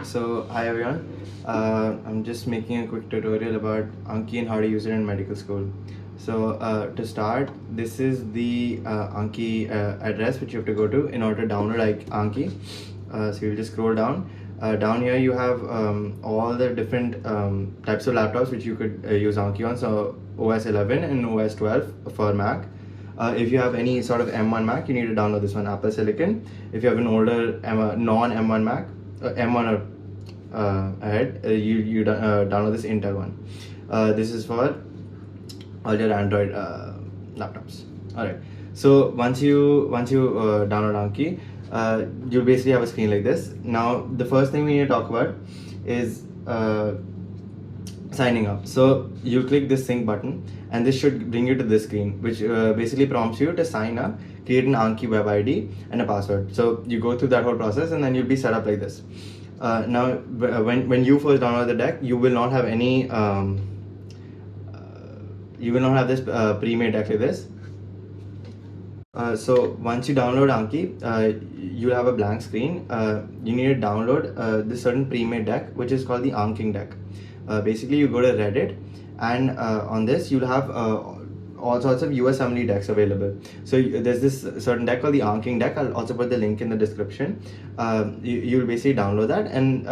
So hi everyone, I'm just making a quick tutorial about Anki and how to use it in medical school. So to start, this is the Anki address which you have to go to in order to download Anki. So you just scroll down. Down here you have all the different types of laptops which you could use Anki on. So OS 11 and OS 12 for Mac. If you have any sort of M1 Mac, you need to download this one, Apple Silicon. If you have an older non-M1 Mac, M1 or ahead, you download this Intel one. This is for all your Android laptops. All right. So once you download Anki, you'll basically have a screen like this. Now the first thing we need to talk about is signing up. So you click this sync button and this should bring you to this screen, which basically prompts you to sign up, create an Anki web ID and a password. So you go through that whole process and then you'll be set up like this. Now when you first download the deck, you will not have any you will not have this pre-made deck like this. So once you download Anki, you'll have a blank screen. You need to download this certain pre-made deck which is called the Anking deck. Basically you go to Reddit and on this you'll have all sorts of USMLE decks available. So there's this certain deck called the Anking deck. I'll also put the link in the description. You'll basically download that, and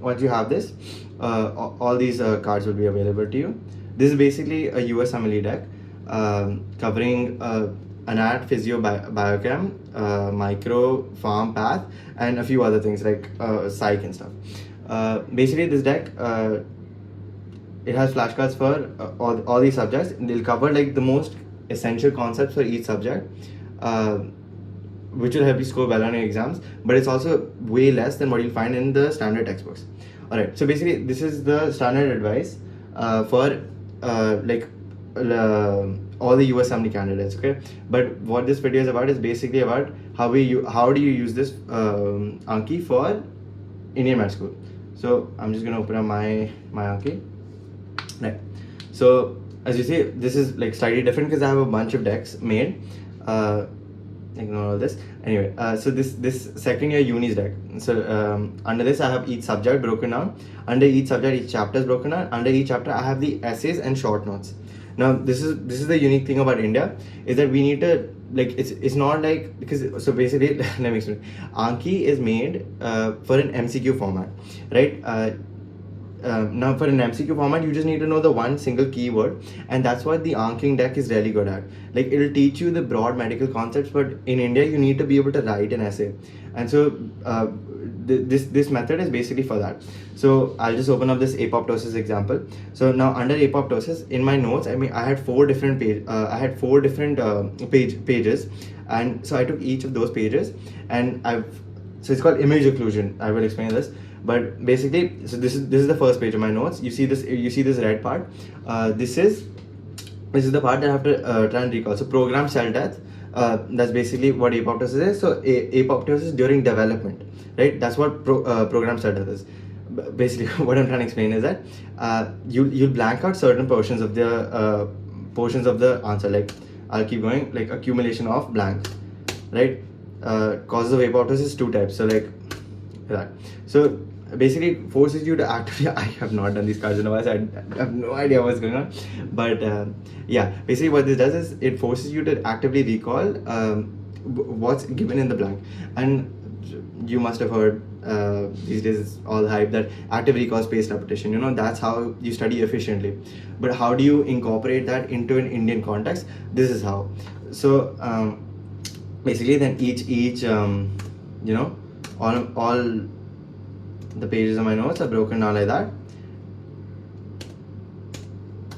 once you have this, all these cards will be available to you. This is basically a USMLE deck covering anat, physio, biochem, micro, farm, path, and a few other things like psych and stuff. Basically this deck it has flashcards for all these subjects. They'll cover like the most essential concepts for each subject, which will help you score well on your exams, but it's also way less than what you'll find in the standard textbooks. Alright, so basically this is the standard advice for all the USMLE candidates, okay? But what this video is about is basically about how do you use this Anki for Indian med school. So I'm just gonna open up my Anki. Right. So as you see, this is like slightly different because I have a bunch of decks made. Ignore all this. Anyway, so this second year uni's deck. So under this I have each subject broken down. Under each subject, each chapter is broken down. Under each chapter I have the essays and short notes. Now this is the unique thing about India, is that we need to, like, it's not like, because so basically let me explain. Anki is made for an MCQ format, right? Now for an MCQ format, you just need to know the one single keyword, and that's what the Anking deck is really good at. Like, it'll teach you the broad medical concepts, but in India you need to be able to write an essay, and so this method is basically for that. So I'll just open up this apoptosis example. So now under apoptosis, in my notes, I had four different pages, and so I took each of those pages and so it's called image occlusion. I will explain this. But basically, so this is the first page of my notes. You see this red part. This is the part that I have to try and recall. So programmed cell death. That's basically what apoptosis is. So apoptosis during development, right? That's what programmed cell death is. Basically, what I'm trying to explain is that you blank out certain portions of the answer. Like, I'll keep going. Like, accumulation of blank, right? Causes of apoptosis, two types. So like that. So basically it forces you to actively I have not done these cards in a while, so I have no idea what's going on, but yeah, basically what this does is it forces you to actively recall what's given in the blank. And you must have heard these days it's all hype that active recall, spaced repetition, that's how you study efficiently. But how do you incorporate that into an Indian context? This is how. So basically then each all the pages of my notes are broken down like that,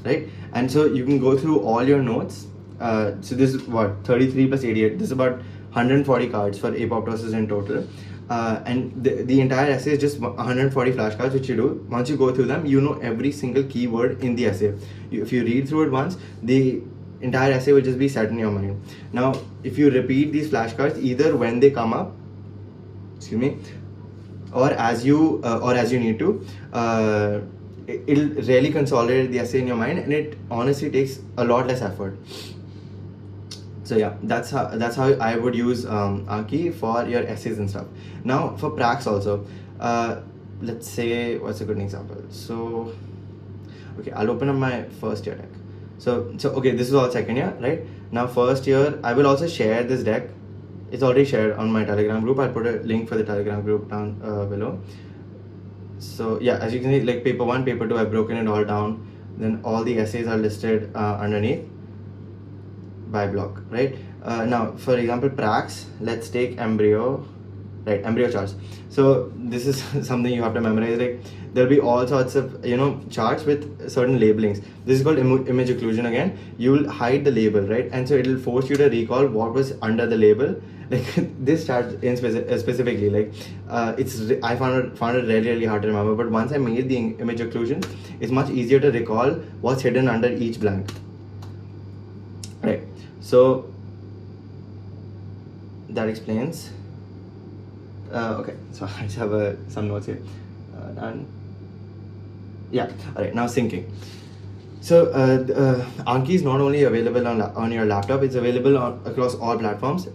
right? And so you can go through all your notes. So this is what, 33 plus 88, this is about 140 cards for apoptosis in total, and the entire essay is just 140 flashcards which you do. Once you go through them, you know every single keyword in the essay. If you read through it once, the entire essay will just be set in your mind. Now if you repeat these flashcards either when they come up, or as you need to, it'll really consolidate the essay in your mind, and it honestly takes a lot less effort. So yeah, that's how I would use Anki for your essays and stuff. Now for pracs also, let's say, what's a good example? So okay, I'll open up my first year deck. So okay, this is all second year, right? Now first year, I will also share this deck. It's already shared on my Telegram group. I'll put a link for the Telegram group down below. So yeah, as you can see, like paper 1, paper 2, I've broken it all down. Then all the essays are listed underneath by block, right? Now for example, prax, let's take embryo, right? Embryo charts. So this is something you have to memorize. Like there'll be all sorts of charts with certain labelings. This is called image occlusion. Again, you will hide the label, right? And so it'll force you to recall what was under the label. Like this chart in specifically, like I found it really hard to remember. But once I made the image occlusion, it's much easier to recall what's hidden under each blank, right? So that explains. Okay, so I just have some notes here. Done. Yeah. All right. Now syncing. So Anki is not only available on your laptop; it's available across all platforms.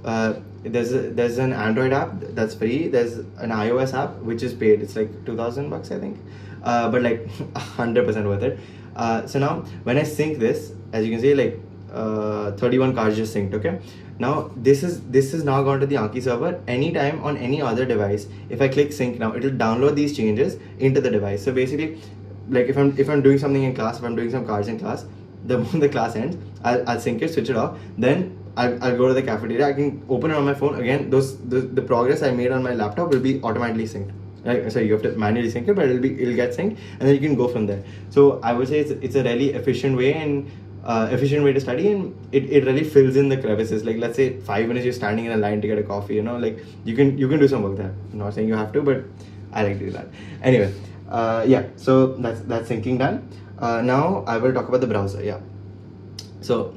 There's an Android app that's free. There's an iOS app which is paid. It's like $2,000, I think, but like 100% worth it. So now when I sync this, as you can see, like 31 cards just synced. Okay. Now this is now gone to the Anki server. Anytime on any other device, if I click sync now, it will download these changes into the device. So basically, like if I'm doing something in class, if I'm doing some cards in class, the moment the class ends, I'll sync it, switch it off. Then I'll go to the cafeteria. I can open it on my phone again. The progress I made on my laptop will be automatically synced. Right? So you have to manually sync it, but it'll get synced, and then you can go from there. So I would say it's a really efficient way to study, and it really fills in the crevices. Like let's say 5 minutes you're standing in a line to get a coffee, like you can do some work there. I'm not saying you have to, but I like to do that. Anyway, yeah, so that's syncing done. Now I will talk about the browser. Yeah. So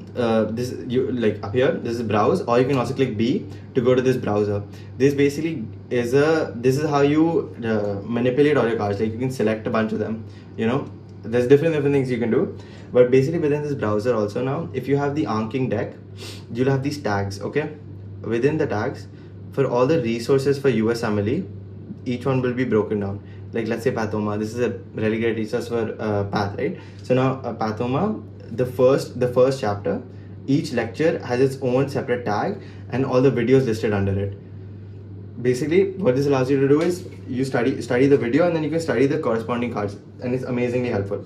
this like up here, this is browse, or you can also click B to go to this browser. This basically is how you manipulate all your cards. Like you can select a bunch of them. There's different things you can do, but basically within this browser also now, if you have the Anki deck, you'll have these tags. Okay, within the tags, for all the resources for USMLE, each one will be broken down. Like let's say Pathoma, this is a really great resource for Path, right? So now Pathoma, the first chapter, each lecture has its own separate tag and all the videos listed under it. Basically what this allows you to do is you study the video, and then you can study the corresponding cards, and it's amazingly helpful.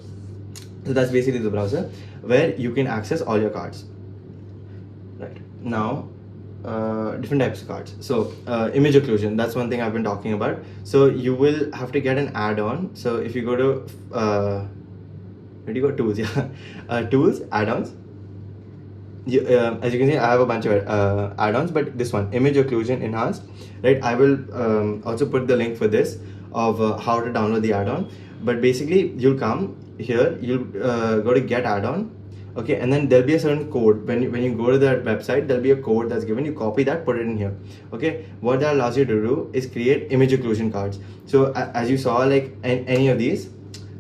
So that's basically the browser where you can access all your cards. Right now, different types of cards. So image occlusion, that's one thing I've been talking about. So you will have to get an add-on. So if you go to where do you go? Tools. Yeah. Tools, add-ons. As you can see, I have a bunch of add-ons, but this one, image occlusion enhanced, right? I will also put the link for this of how to download the add-on. But basically you'll come here, you'll go to get add-on. Okay, and then there'll be a certain code. When you go to that website, there'll be a code that's given. You copy that, put it in here. Okay, what that allows you to do is create image occlusion cards. So as you saw, like any of these,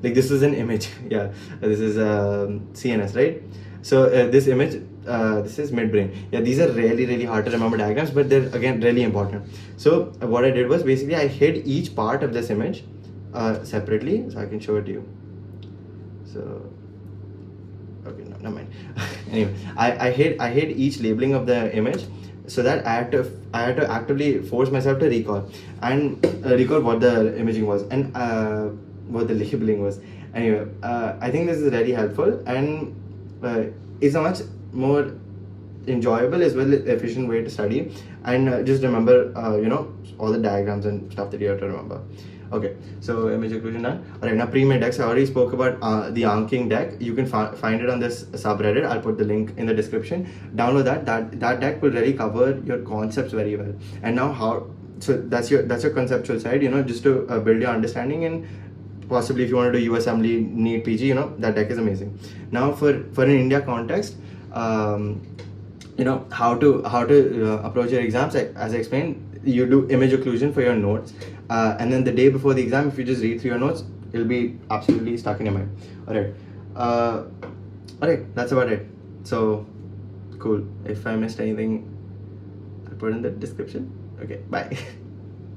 like this is an image. Yeah, this is CNS, right? So this image, this is midbrain. Yeah, these are really hard to remember diagrams, but they're again really important. So what I did was basically I hid each part of this image separately, so I can show it to you. So okay, no, never mind. Anyway, I hid each labeling of the image, so that I had to actively force myself to recall what the imaging was and what the labeling was. Anyway, I think this is really helpful, and it's a much more enjoyable as well as efficient way to study. And just remember all the diagrams and stuff that you have to remember. Okay, so image occlusion done. Alright, now pre-made decks. I already spoke about the Anki deck. You can find it on this subreddit. I'll put the link in the description. Download that deck will really cover your concepts very well. And now so that's your conceptual side, just to build your understanding, and possibly if you want to do USMLE, NEET, PG, that deck is amazing. Now for an India context, how to approach your exams, as I explained, you do image occlusion for your notes, and then the day before the exam, if you just read through your notes, it'll be absolutely stuck in your mind. Alright, that's about it. So cool. If I missed anything, I'll put in the description. Okay, bye.